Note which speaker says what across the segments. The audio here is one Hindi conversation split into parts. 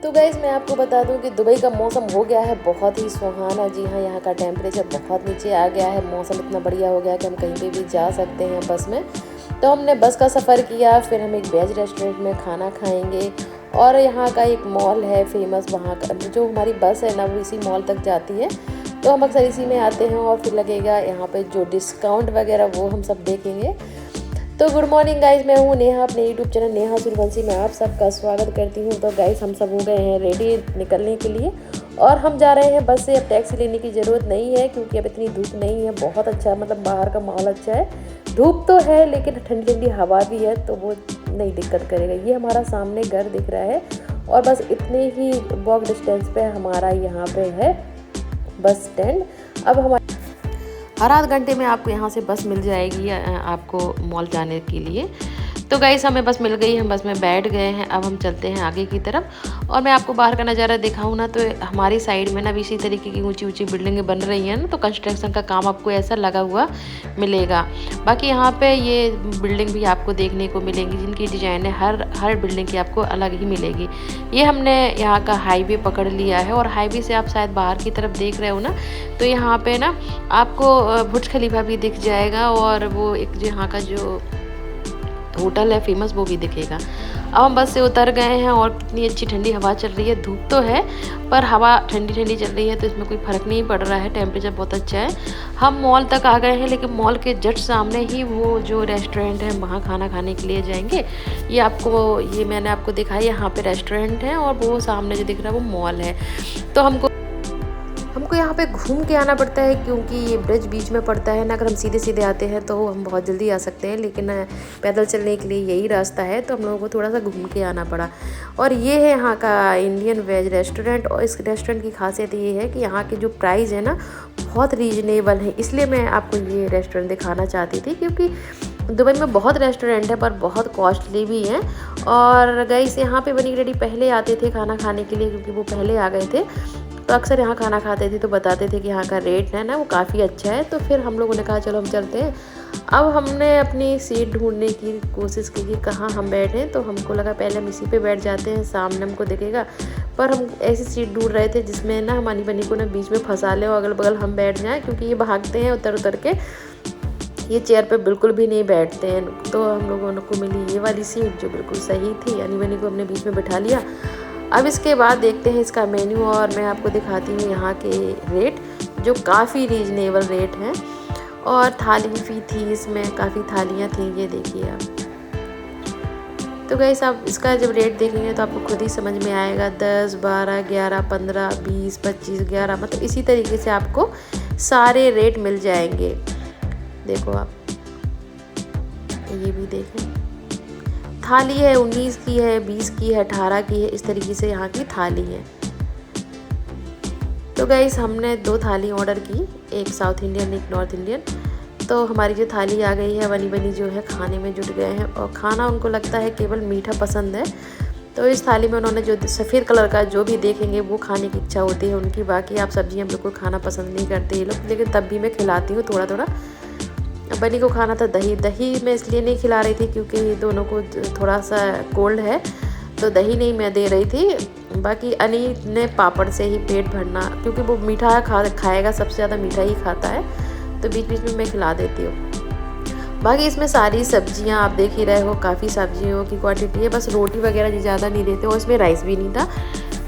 Speaker 1: तो गाइज़ मैं आपको बता दूं कि दुबई का मौसम हो गया है बहुत ही सुहाना। जी हाँ, यहाँ का टेम्परेचर बहुत नीचे आ गया है। मौसम इतना बढ़िया हो गया कि हम कहीं पे भी जा सकते हैं बस में। तो हमने बस का सफ़र किया, फिर हम एक वेज रेस्टोरेंट में खाना खाएंगे। और यहाँ का एक मॉल है फेमस, वहाँ का जो हमारी बस है ना वो इसी मॉल तक जाती है। तो हम अक्सर इसी में आते हैं और फिर लगेगा यहाँ पे जो डिस्काउंट वगैरह वो हम सब देखेंगे। तो गुड मॉर्निंग गाइज, मैं हूँ नेहा, अपने यूट्यूब चैनल नेहा सूर्यवंशी में आप सबका स्वागत करती हूँ। तो गाइज हम सब हो गए हैं रेडी निकलने के लिए और हम जा रहे हैं बस से। अब टैक्सी लेने की ज़रूरत नहीं है क्योंकि अब इतनी धूप नहीं है। बहुत अच्छा, मतलब बाहर का माहौल अच्छा है। धूप तो है लेकिन ठंडी ठंडी हवा भी है, तो वो नहीं दिक्कत करेगा। ये हमारा सामने घर दिख रहा है और बस इतने ही वॉक डिस्टेंस पे हमारा यहाँ पे है बस स्टैंड। अब हमारे हर आध घंटे में आपको यहाँ से बस मिल जाएगी आपको मॉल जाने के लिए। तो गाइस हमें बस मिल गई, हम बस में बैठ गए हैं। अब हम चलते हैं आगे की तरफ और मैं आपको बाहर का नज़ारा दिखाऊँ ना, तो हमारी साइड में ना भी इसी तरीके की ऊंची ऊंची बिल्डिंगें बन रही हैं ना, तो कंस्ट्रक्शन का काम आपको ऐसा लगा हुआ मिलेगा। बाकी यहाँ पे ये बिल्डिंग भी आपको देखने को मिलेंगी जिनकी डिज़ाइन है हर बिल्डिंग की आपको अलग ही मिलेगी। ये हमने यहाँ का हाईवे पकड़ लिया है और हाईवे से आप शायद बाहर की तरफ देख रहे हो ना, तो यहाँ पे ना आपको बुर्ज खलीफा भी दिख जाएगा और वो एक यहाँ का जो होटल है फेमस वो भी दिखेगा। अब हम बस से उतर गए हैं और कितनी अच्छी ठंडी हवा चल रही है। धूप तो है पर हवा ठंडी ठंडी चल रही है, तो इसमें कोई फ़र्क नहीं पड़ रहा है। टेम्परेचर बहुत अच्छा है। हम मॉल तक आ गए हैं लेकिन मॉल के जस्ट सामने ही वो जो रेस्टोरेंट है वहाँ खाना खाने के लिए जाएंगे। ये मैंने आपको दिखाया, यहाँ पे रेस्टोरेंट है और वो सामने जो दिख रहा है वो मॉल है। तो हमको यहाँ पे घूम के आना पड़ता है क्योंकि ये ब्रिज बीच में पड़ता है ना। अगर हम सीधे सीधे आते हैं तो हम बहुत जल्दी आ सकते हैं, लेकिन पैदल चलने के लिए यही रास्ता है, तो हम लोगों को थोड़ा सा घूम के आना पड़ा। और ये है यहाँ का इंडियन वेज रेस्टोरेंट। और इस रेस्टोरेंट की खासियत ये है कि यहाँ की जो प्राइस है ना बहुत रीजनेबल है, इसलिए मैं आपको ये रेस्टोरेंट दिखाना चाहती थी। क्योंकि दुबई में बहुत रेस्टोरेंट है पर बहुत कॉस्टली भी हैं। और गाइस यहाँ पे बनी रेडी पहले आते थे खाना खाने के लिए, क्योंकि वो पहले आ गए थे, तो अक्सर यहाँ खाना खाते थे, तो बताते थे कि यहाँ का रेट है ना वो काफ़ी अच्छा है। तो फिर हम लोगों ने कहा चलो हम चलते हैं। अब हमने अपनी सीट ढूंढने की कोशिश की कि कहाँ हम बैठें, तो हमको लगा पहले हम इसी पे बैठ जाते हैं, सामने हमको दिखेगा। पर हम ऐसी सीट ढूंढ रहे थे जिसमें ना हमारी बनी को ना बीच में फंसा ले और अगल बगल हम बैठ जाएँ, क्योंकि ये भागते हैं उतर उतर के, ये चेयर पे बिल्कुल भी नहीं बैठते हैं। तो हम लोगों को मिली ये वाली सीट जो बिल्कुल सही थी, यानी बनी को हमने बीच में बिठा लिया। अब इसके बाद देखते हैं इसका मेन्यू और मैं आपको दिखाती हूँ यहाँ के रेट, जो काफ़ी रीजनेबल रेट हैं। और थाली भी थी, इसमें काफ़ी थालियाँ थी, ये देखिए आप। तो गाइस आप इसका जब रेट देखेंगे तो आपको खुद ही समझ में आएगा। 10, 12, 11, 15, 20, 25, 11, मतलब इसी तरीके से आपको सारे रेट मिल जाएंगे। देखो आप ये भी देखें, थाली है 19 की है, 20 की है, 18 की है, इस तरीके से यहाँ की थाली है। तो गाइस हमने 2 थाली ऑर्डर की, एक साउथ इंडियन एक नॉर्थ इंडियन। तो हमारी जो थाली आ गई है बनी बनी जो है खाने में जुट गए हैं। और खाना उनको लगता है केवल मीठा पसंद है, तो इस थाली में उन्होंने जो सफ़ेद कलर का जो भी देखेंगे वो खाने की इच्छा होती है उनकी। बाकी आप सब्जियाँ बिल्कुल खाना पसंद नहीं करते ये लोग, लेकिन तब भी मैं खिलाती हूँ थोड़ा थोड़ा। बनी को खाना था दही मैं इसलिए नहीं खिला रही थी क्योंकि दोनों को थोड़ा सा कोल्ड है, तो दही नहीं मैं दे रही थी। बाकी अनी ने पापड़ से ही पेट भरना, क्योंकि वो मीठा खाएगा, सबसे ज़्यादा मीठा ही खाता है, तो बीच बीच में मैं खिला देती हूँ। बाकी इसमें सारी सब्जियाँ आप देख ही रहे हो, काफ़ी सब्जियों की क्वांटिटी है, बस रोटी वगैरह ज़्यादा नहीं देते और इसमें राइस भी नहीं था।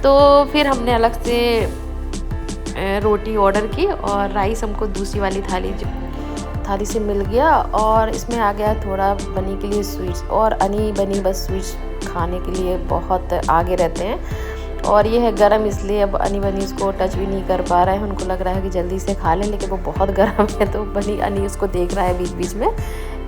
Speaker 1: तो फिर हमने अलग से रोटी ऑर्डर की और राइस हमको दूसरी वाली थाली से मिल गया। और इसमें आ गया थोड़ा बनी के लिए स्वीट्स, और बनी बस स्वीट्स खाने के लिए बहुत आगे रहते हैं। और ये है गरम, इसलिए अब बनी इसको टच भी नहीं कर पा रहे हैं। उनको लग रहा है कि जल्दी से खा लें, लेकिन वो बहुत गर्म है, तो बनी उसको देख रहा है बीच बीच में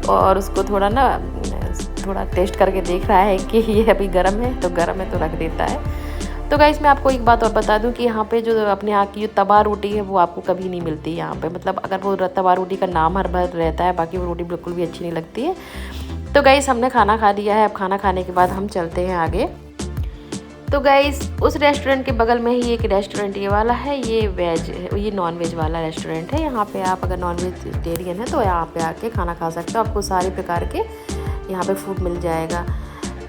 Speaker 1: और उसको थोड़ा टेस्ट करके देख रहा है कि ये अभी गर्म है, तो गर्म है तो रख देता है। तो गाइस मैं आपको एक बात और बता दूं कि यहाँ पे जो अपने यहाँ की जो तवा रोटी है वो आपको कभी नहीं मिलती यहाँ पे। मतलब अगर वो तवा रोटी का नाम हर बार रहता है, बाकी वो रोटी बिल्कुल भी अच्छी नहीं लगती है। तो गाइस हमने खाना खा लिया है। अब खाना खाने के बाद हम चलते हैं आगे। तो गाइस उस रेस्टोरेंट के बगल में ही एक रेस्टोरेंट ये वाला है, ये नॉन वेज वाला रेस्टोरेंट है। यहाँ पे आप अगर नॉन वेजिटेरियन है तो यहाँ पे आके खाना खा सकते हो, आपको सारे प्रकार के यहाँ पे फूड मिल जाएगा।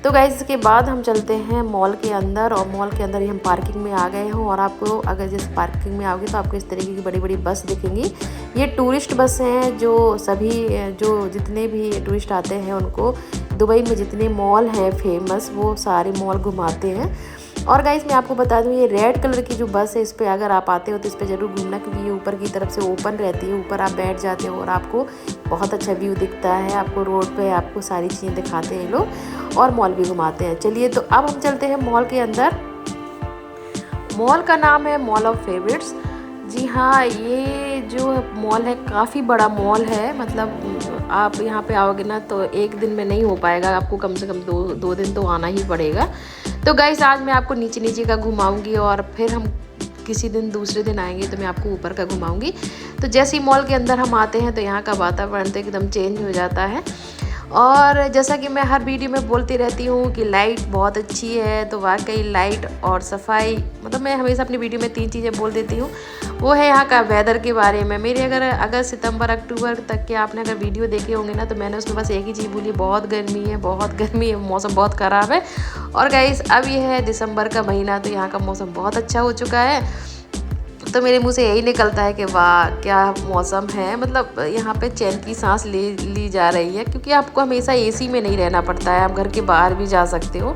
Speaker 1: तो गाइस इसके बाद हम चलते हैं मॉल के अंदर, और मॉल के अंदर ही हम पार्किंग में आ गए हैं। और आपको अगर जिस पार्किंग में आओगे तो आपको इस तरीके की बड़ी बड़ी बस दिखेंगी। ये टूरिस्ट बस हैं जो सभी जो जितने भी टूरिस्ट आते हैं उनको दुबई में जितने मॉल हैं फेमस वो सारे मॉल घुमाते हैं। और गाइस मैं आपको बता दूं, ये रेड कलर की जो बस है इस पर अगर आप आते हो तो इस पर ज़रूर घूमना, क्योंकि ये ऊपर की तरफ से ओपन रहती है। ऊपर आप बैठ जाते हो और आपको बहुत अच्छा व्यू दिखता है। आपको रोड पे आपको सारी चीज़ें दिखाते हैं लोग और मॉल भी घुमाते हैं। चलिए तो अब हम चलते हैं मॉल के अंदर। मॉल का नाम है मॉल ऑफ फेवरेट्स। जी हाँ, ये जो मॉल है काफ़ी बड़ा मॉल है। मतलब आप यहाँ पे आओगे ना तो एक दिन में नहीं हो पाएगा, आपको कम से कम दो दिन तो आना ही पड़ेगा। तो गाइस आज मैं आपको नीचे नीचे का घुमाऊंगी और फिर हम किसी दिन दूसरे दिन आएंगे तो मैं आपको ऊपर का घुमाऊंगी। तो जैसे ही मॉल के अंदर हम आते हैं तो यहाँ का वातावरण तो एकदम चेंज हो जाता है। और जैसा कि मैं हर वीडियो में बोलती रहती हूँ कि लाइट बहुत अच्छी है, तो वाकई लाइट और सफाई, मतलब मैं हमेशा अपनी वीडियो में 3 चीज़ें बोल देती हूँ। वो है यहाँ का वेदर के बारे में। मेरे अगर अगस्त सितंबर अक्टूबर तक के आपने अगर वीडियो देखे होंगे ना तो मैंने उसमें बस एक ही चीज़ बोली, बहुत गर्मी है, बहुत गर्मी है, मौसम बहुत ख़राब है। और गाइस अब ये है दिसंबर का महीना, तो यहाँ का मौसम बहुत अच्छा हो चुका है। तो मेरे मुंह से यही निकलता है कि वाह क्या मौसम है। मतलब यहाँ पे चैन की सांस ली जा रही है, क्योंकि आपको हमेशा एसी में नहीं रहना पड़ता है, आप घर के बाहर भी जा सकते हो।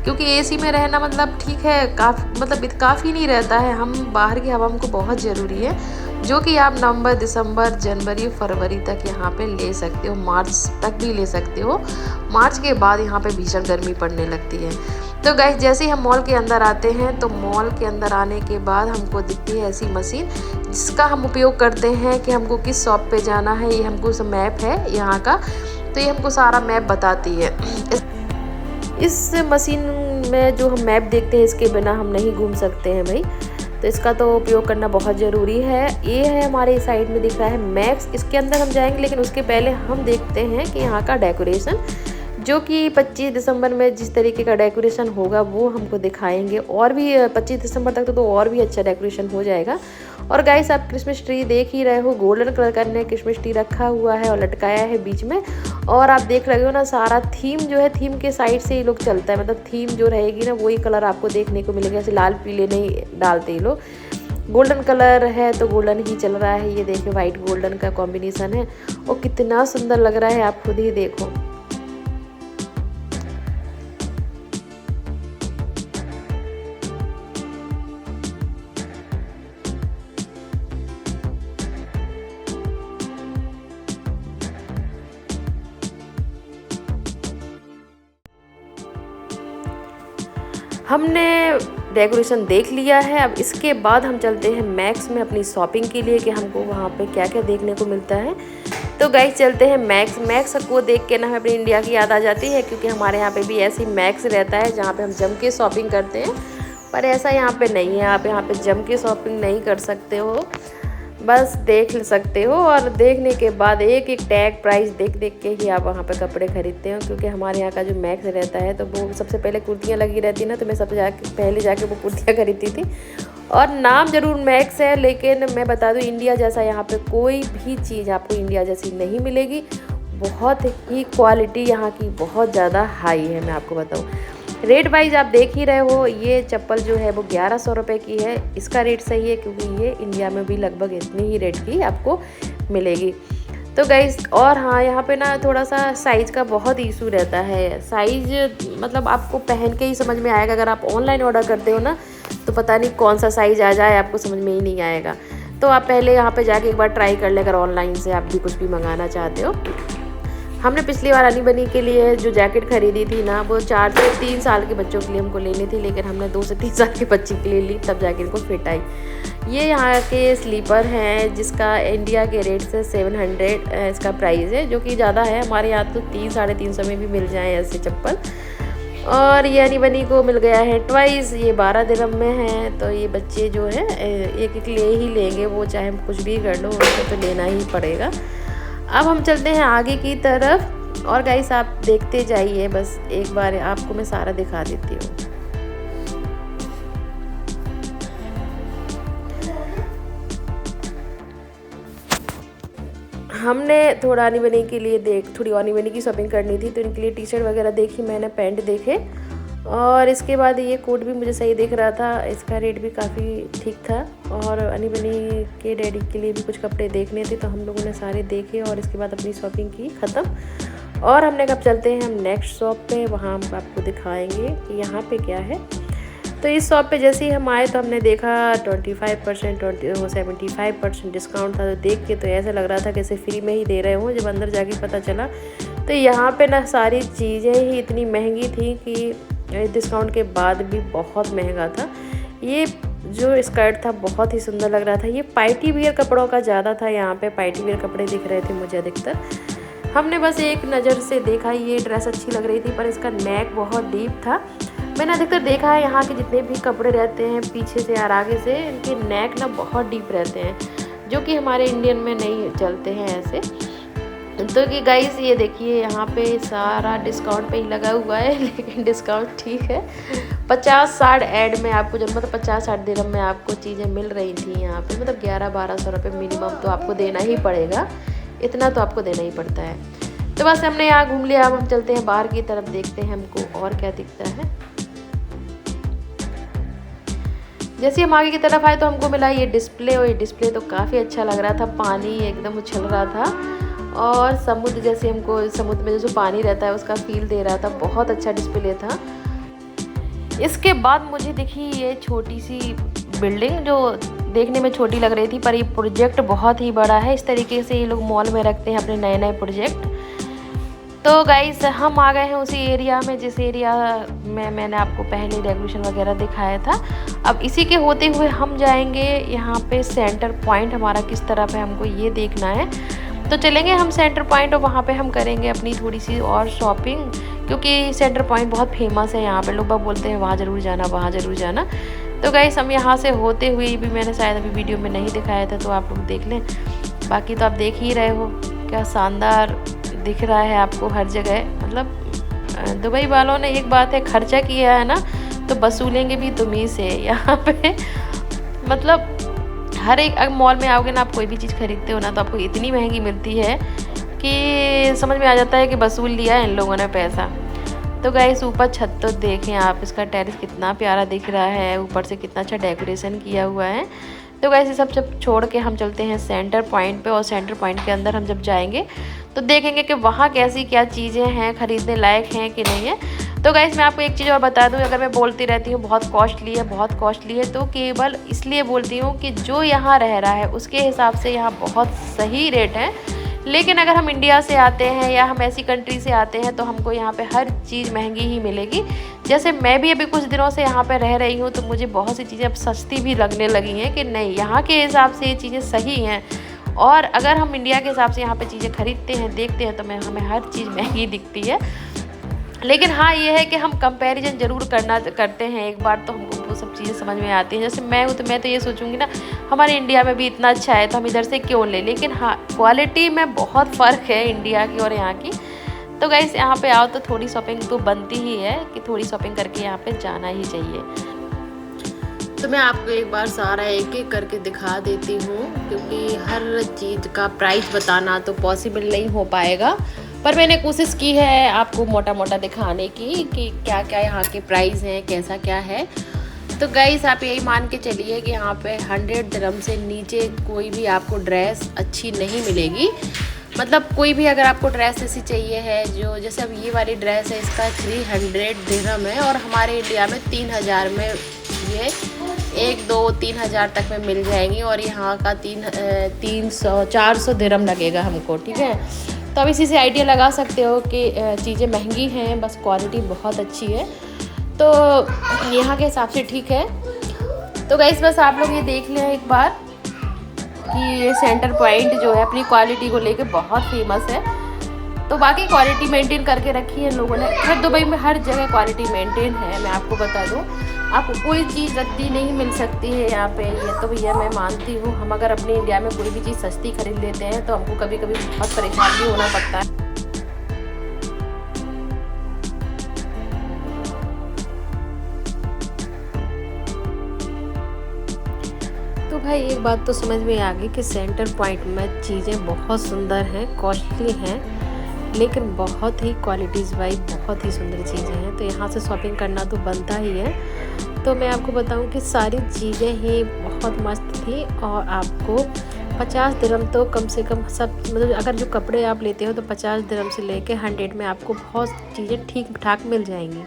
Speaker 1: क्योंकि एसी में रहना मतलब ठीक है काफ़ी नहीं रहता है, हम बाहर की हवा हमको बहुत ज़रूरी है, जो कि आप नवंबर दिसंबर जनवरी फरवरी तक यहाँ पे ले सकते हो, मार्च तक भी ले सकते हो। मार्च के बाद यहाँ पे भीषण गर्मी पड़ने लगती है। तो गाइस जैसे ही हम मॉल के अंदर आते हैं तो मॉल के अंदर आने के बाद हमको दिखती है ऐसी मशीन जिसका हम उपयोग करते हैं कि हमको किस शॉप पे जाना है। ये हमको मैप है यहाँ का, तो ये हमको सारा मैप बताती है। इस मशीन में जो हम मैप देखते हैं इसके बिना हम नहीं घूम सकते हैं भाई, तो इसका तो उपयोग करना बहुत ज़रूरी है। ये है हमारे साइड में दिख रहा है मैप्स, इसके अंदर हम जाएंगे, लेकिन उसके पहले हम देखते हैं कि यहाँ का डेकोरेशन, जो कि 25 दिसंबर में जिस तरीके का डेकोरेशन होगा वो हमको दिखाएंगे। और भी 25 दिसंबर तक तो और भी अच्छा डेकोरेशन हो जाएगा। और गाइस आप क्रिसमस ट्री देख ही रहे हो, गोल्डन कलर का ने क्रिसमस ट्री रखा हुआ है और लटकाया है बीच में। और आप देख रहे हो ना सारा थीम जो है, थीम के साइड से ये लोग चलता है, मतलब थीम जो रहेगी ना वही कलर आपको देखने को मिलेगा। ऐसे लाल पीले नहीं डालते ये लोग, गोल्डन कलर है तो गोल्डन ही चल रहा है। ये देखिए वाइट गोल्डन का कॉम्बिनेशन है और कितना सुंदर लग रहा है, आप खुद ही देखो। हमने डेकोरेशन देख लिया है, अब इसके बाद हम चलते हैं मैक्स में अपनी शॉपिंग के लिए कि हमको वहाँ पे क्या क्या देखने को मिलता है। तो गाइस चलते हैं मैक्स को देख के ना हमें अपनी इंडिया की याद आ जाती है, क्योंकि हमारे यहाँ पे भी ऐसी मैक्स रहता है जहाँ पे हम जम के शॉपिंग करते हैं। पर ऐसा यहाँ पे नहीं है, आप यहाँ पे जम के शॉपिंग नहीं कर सकते हो, बस देख सकते हो। और देखने के बाद एक एक टैग प्राइस देख के ही आप वहाँ पे कपड़े खरीदते हो। क्योंकि हमारे यहाँ का जो मैक्स रहता है तो वो सबसे पहले कुर्तियाँ लगी रहती ना, तो मैं सबसे पहले जाके वो कुर्तियाँ खरीदती थी। और नाम ज़रूर मैक्स है, लेकिन मैं बता दूँ इंडिया जैसा यहाँ पे कोई भी चीज़ आपको इंडिया जैसी नहीं मिलेगी। बहुत ही क्वालिटी यहाँ की बहुत ज़्यादा हाई है, मैं आपको बताऊँ। रेट वाइज आप देख ही रहे हो, ये चप्पल जो है वो 1100 रुपये की है। इसका रेट सही है क्योंकि ये इंडिया में भी लगभग इतनी ही रेट की आपको मिलेगी। तो गाइस और हाँ, यहाँ पे ना थोड़ा सा साइज़ का बहुत इशू रहता है। साइज़ मतलब आपको पहन के ही समझ में आएगा। अगर आप ऑनलाइन ऑर्डर करते हो ना तो पता नहीं कौन सा साइज़ आ जाए, आपको समझ में ही नहीं आएगा। तो आप पहले यहाँ पे जाके एक बार ट्राई कर ले, अगर ऑनलाइन से आप भी कुछ भी मंगाना चाहते हो। हमने पिछली बार अनी बनी के लिए जो जैकेट खरीदी थी ना, वो 4 से 3 साल के बच्चों के लिए हमको लेनी थी, लेकिन हमने 2 से 3 साल के बच्चे के लिए ली, तब जाके इनको फिट आई। ये यहाँ के स्लीपर हैं जिसका इंडिया के रेट से 700 इसका प्राइस है, जो कि ज़्यादा है। हमारे यहाँ तो 300-350 में भी मिल जाए ऐसे चप्पल। और ये अनी बनी को मिल गया है ट्वाइस, ये 12 दिरहम में है। तो ये बच्चे जो है एक ले ही लेंगे, वो चाहे कुछ भी कर लो उनको तो लेना ही पड़ेगा। अब हम चलते हैं आगे की तरफ और गाइस आप देखते जाइए, बस एक बार आपको मैं सारा दिखा देती हूँ। हमने थोड़ा आनी बनी के लिए थोड़ी आनी बनी की शॉपिंग करनी थी, तो इनके लिए टी शर्ट वगैरह देखी मैंने, पैंट देखे, और इसके बाद ये कोट भी मुझे सही दिख रहा था, इसका रेट भी काफ़ी ठीक था। और अनी बनी के डैडी के लिए भी कुछ कपड़े देखने थे, तो हम लोगों ने सारे देखे और इसके बाद अपनी शॉपिंग की ख़त्म। और हमने कब चलते हैं हम नेक्स्ट शॉप पे, वहाँ हम आपको दिखाएंगे कि यहाँ पे क्या है। तो इस शॉप पे जैसे ही हम आए तो हमने देखा 25% 75% डिस्काउंट था। तो देख के तो ऐसा लग रहा था कि इसे फ्री में ही दे रहे हों। जब अंदर जाके पता चला तो यहाँ पे ना सारी चीज़ें ही इतनी महंगी थी कि डिस्काउंट के बाद भी बहुत महंगा था। ये जो स्कर्ट था बहुत ही सुंदर लग रहा था। ये पार्टी वियर कपड़ों का ज़्यादा था, यहाँ पे पार्टी वियर कपड़े दिख रहे थे मुझे अधिकतर। हमने बस एक नज़र से देखा, ये ड्रेस अच्छी लग रही थी पर इसका नेक बहुत डीप था। मैंने अधिकतर देखा है यहाँ के जितने भी कपड़े रहते हैं पीछे से और आगे से, इनके नेक ना बहुत डीप रहते हैं, जो कि हमारे इंडियन में नहीं चलते हैं ऐसे। तो कि गाइस ये देखिए यहाँ पे सारा डिस्काउंट पे ही लगा हुआ है, लेकिन डिस्काउंट ठीक है। 50-60 ऐड में आपको जब मतलब 50-60 दिरहम में आपको चीज़ें मिल रही थी यहाँ पे, मतलब 1100-1200 रुपये मिनिमम तो आपको देना ही पड़ेगा, इतना तो आपको देना ही पड़ता है। तो बस हमने यहाँ घूम लिया, अब हम चलते हैं बाहर की तरफ, देखते हैं हमको और क्या दिखता है। जैसे हम आगे की तरफ आए तो हमको मिला ये डिस्प्ले, और ये डिस्प्ले तो काफ़ी अच्छा लग रहा था, पानी एकदम उछल रहा था और समुद्र जैसे हमको समुद्र में जो पानी रहता है उसका फील दे रहा था, बहुत अच्छा डिस्प्ले था। इसके बाद मुझे दिखी ये छोटी सी बिल्डिंग जो देखने में छोटी लग रही थी, पर ये प्रोजेक्ट बहुत ही बड़ा है। इस तरीके से ये लोग मॉल में रखते हैं अपने नए नए प्रोजेक्ट। तो गाइस हम आ गए हैं उसी एरिया में जिस एरिया में मैंने आपको पहले डेकोरेशन वगैरह दिखाया था। अब इसी के होते हुए हम जाएंगे यहाँ पे सेंटर पॉइंट, हमारा किस तरफ है हमको ये देखना है। तो चलेंगे हम सेंटर पॉइंट और वहाँ पे हम करेंगे अपनी थोड़ी सी और शॉपिंग, क्योंकि सेंटर पॉइंट बहुत फेमस है यहाँ पे, लोग बाग बोलते हैं वहाँ ज़रूर जाना, वहाँ ज़रूर जाना। तो गाइस हम यहाँ से होते हुए भी, मैंने शायद अभी वीडियो में नहीं दिखाया था तो आप लोग देख लें, बाकी तो आप देख ही रहे हो क्या शानदार दिख रहा है आपको हर जगह। मतलब दुबई वालों ने एक बात है, खर्चा किया है ना तो वसूलेंगे भी तुम्हीं से यहाँ पे। मतलब हर एक मॉल में आओगे ना, आप कोई भी चीज़ खरीदते हो ना तो आपको इतनी महंगी मिलती है कि समझ में आ जाता है कि वसूल लिया है इन लोगों ने पैसा। तो गाइस ऊपर छत तो देखें आप, इसका टेरेस कितना प्यारा दिख रहा है, ऊपर से कितना अच्छा डेकोरेशन किया हुआ है। तो गाइस ये सब छोड़ के हम चलते हैं सेंटर पॉइंट पे, और सेंटर पॉइंट के अंदर हम जब जाएंगे तो देखेंगे कि वहाँ कैसी क्या चीज़ें हैं, ख़रीदने लायक हैं कि नहीं है। तो गाइस मैं आपको एक चीज़ और बता दूँ, अगर मैं बोलती रहती हूँ बहुत कॉस्टली है बहुत कॉस्टली है, तो केवल इसलिए बोलती हूँ कि जो यहाँ रह रहा है उसके हिसाब से यहाँ बहुत सही रेट है। लेकिन अगर हम इंडिया से आते हैं या हम ऐसी कंट्री से आते हैं तो हमको यहाँ पे हर चीज़ महंगी ही मिलेगी। जैसे मैं भी अभी कुछ दिनों से यहाँ पे रह रही हूँ तो मुझे बहुत सी चीज़ें अब सस्ती भी लगने लगी हैं कि नहीं, यहाँ के हिसाब से ये चीज़ें सही हैं। और अगर हम इंडिया के हिसाब से यहाँ पे चीज़ें खरीदते हैं देखते हैं तो हमें हर चीज़ महंगी दिखती है। लेकिन हाँ ये है कि हम कंपैरिजन ज़रूर करते हैं एक बार, तो हमको वो सब चीज़ें समझ में आती हैं। जैसे मैं हूँ तो मैं तो ये सोचूंगी ना, हमारे इंडिया में भी इतना अच्छा है तो हम इधर से क्यों लें। लेकिन हाँ क्वालिटी में बहुत फ़र्क है इंडिया की और यहाँ की। तो गाइस यहाँ पे आओ तो थोड़ी शॉपिंग तो बनती ही है कि थोड़ी शॉपिंग करके यहाँ पे जाना ही चाहिए। तो मैं आपको एक बार सारा एक एक करके दिखा देती हूँ, क्योंकि हर चीज़ का प्राइस बताना तो पॉसिबल नहीं हो पाएगा, पर मैंने कोशिश की है आपको मोटा मोटा दिखाने की कि क्या क्या यहाँ के प्राइस हैं, कैसा क्या है। तो गाइस आप यही मान के चलिए कि यहाँ पे 100 दिरहम से नीचे कोई भी आपको ड्रेस अच्छी नहीं मिलेगी। मतलब कोई भी अगर आपको ड्रेस ऐसी चाहिए है जो, जैसे अब ये वाली ड्रेस है इसका 300 दिरहम है, और हमारे इंडिया में 3000 में ये 1-2-3 हज़ार तक में मिल जाएंगी, और यहाँ का 300-400 दिरहम लगेगा हमको, ठीक है। तो अब इसी से आइडिया लगा सकते हो कि चीज़ें महंगी हैं, बस क्वालिटी बहुत अच्छी है, तो यहाँ के हिसाब से ठीक है। तो गाइस बस आप लोग ये देख लें एक बार कि ये सेंटर पॉइंट जो है अपनी क्वालिटी को लेके बहुत फेमस है। तो बाकी क्वालिटी मेंटेन करके रखी है लोगों ने। खैर दुबई में हर जगह क्वालिटी मेंटेन है, मैं आपको बता दूं, आपको कोई चीज़ रद्दी नहीं मिल सकती है यहाँ पे। ये तो भैया मैं मानती हूँ, हम अगर अपने इंडिया में कोई भी चीज़ सस्ती खरीद लेते हैं तो हमको कभी कभी बहुत परेशान भी होना पड़ता है। तो भाई एक बात तो समझ में आ गई कि सेंटर पॉइंट में चीज़ें बहुत सुंदर हैं, कॉस्टली हैं, लेकिन बहुत ही क्वालिटीज़ वाइज बहुत ही सुंदर चीज़ें हैं। तो यहाँ से शॉपिंग करना तो बनता ही है। तो मैं आपको बताऊँ कि सारी चीज़ें ही बहुत मस्त थी और आपको 50 दिरहम तो कम से कम सब, मतलब अगर जो कपड़े आप लेते हो तो 50 दिरहम से लेके 100 में आपको बहुत चीज़ें ठीक ठाक मिल जाएंगी।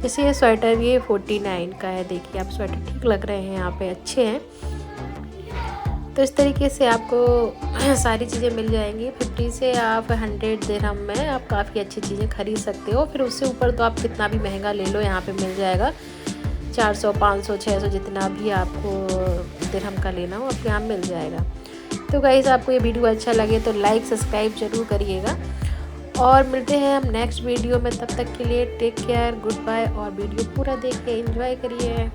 Speaker 1: जैसे ये स्वेटर, ये 49 का है। देखिए आप, स्वेटर ठीक लग रहे हैं, यहाँ पे अच्छे हैं। तो इस तरीके से आपको सारी चीज़ें मिल जाएंगी। 50 से आप 100 दिरहम में आप काफ़ी अच्छी चीज़ें खरीद सकते हो। फिर उससे ऊपर तो आप कितना भी महंगा ले लो, यहाँ पे मिल जाएगा 400, 500, 600, जितना भी आपको दिरहम का लेना हो आपके यहाँ मिल जाएगा। तो गाइस, आपको ये वीडियो अच्छा लगे तो लाइक सब्सक्राइब ज़रूर करिएगा और मिलते हैं हम नेक्स्ट वीडियो में। तब तक के लिए टेक केयर, गुड बाय और वीडियो पूरा देखिए, एंजॉय करिए।